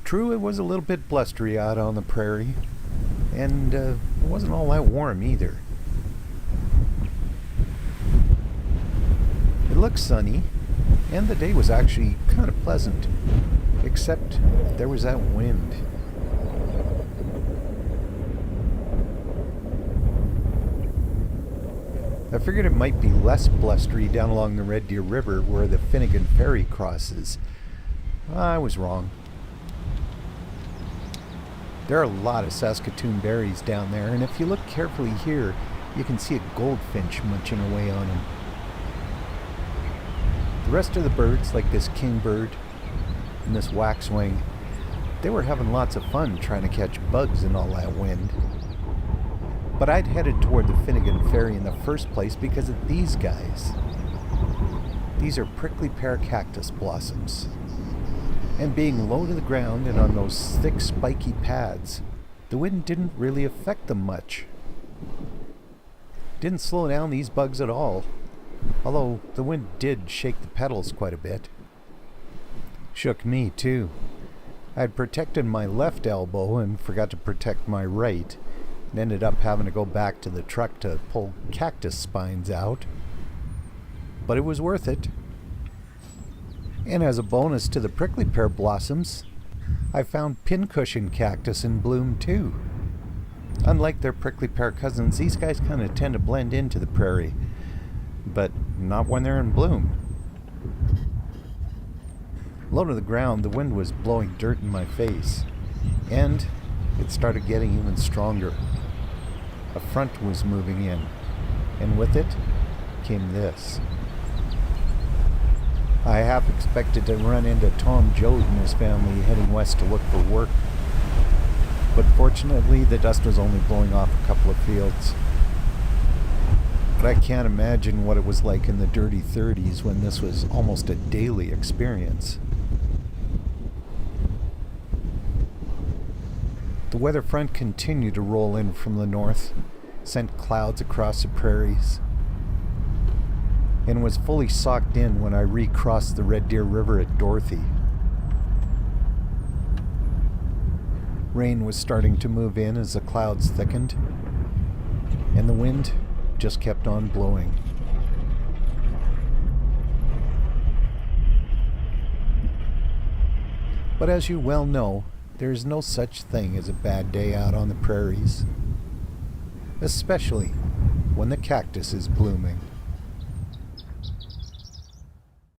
True, it was a little bit blustery out on the prairie, and it wasn't all that warm either. It looked sunny, and the day was actually kind of pleasant, except there was that wind. I figured it might be less blustery down along the Red Deer River where the Finnegan Ferry crosses. I was wrong. There are a lot of Saskatoon berries down there, and if you look carefully here, you can see a goldfinch munching away on them. The rest of the birds, like this kingbird and this waxwing, they were having lots of fun trying to catch bugs in all that wind. But I'd headed toward the Finnegan Ferry in the first place because of these guys. These are prickly pear cactus blossoms. And being low to the ground and on those thick spiky pads, the wind didn't really affect them much. Didn't slow down these bugs at all, although the wind did shake the petals quite a bit. Shook me too. I'd protected my left elbow and forgot to protect my right, and ended up having to go back to the truck to pull cactus spines out. But it was worth it. And as a bonus to the prickly pear blossoms, I found pincushion cactus in bloom too. Unlike their prickly pear cousins, these guys kind of tend to blend into the prairie, but not when they're in bloom. Low to the ground, the wind was blowing dirt in my face, and it started getting even stronger. A front was moving in, and with it came this. I half expected to run into Tom Joad and his family heading west to look for work, but fortunately the dust was only blowing off a couple of fields. But I can't imagine what it was like in the dirty 30s when this was almost a daily experience. The weather front continued to roll in from the north, sent clouds across the prairies, and was fully socked in when I recrossed the Red Deer River at Dorothy. Rain was starting to move in as the clouds thickened, and the wind just kept on blowing. But as you well know, there is no such thing as a bad day out on the prairies, especially when the cactus is blooming.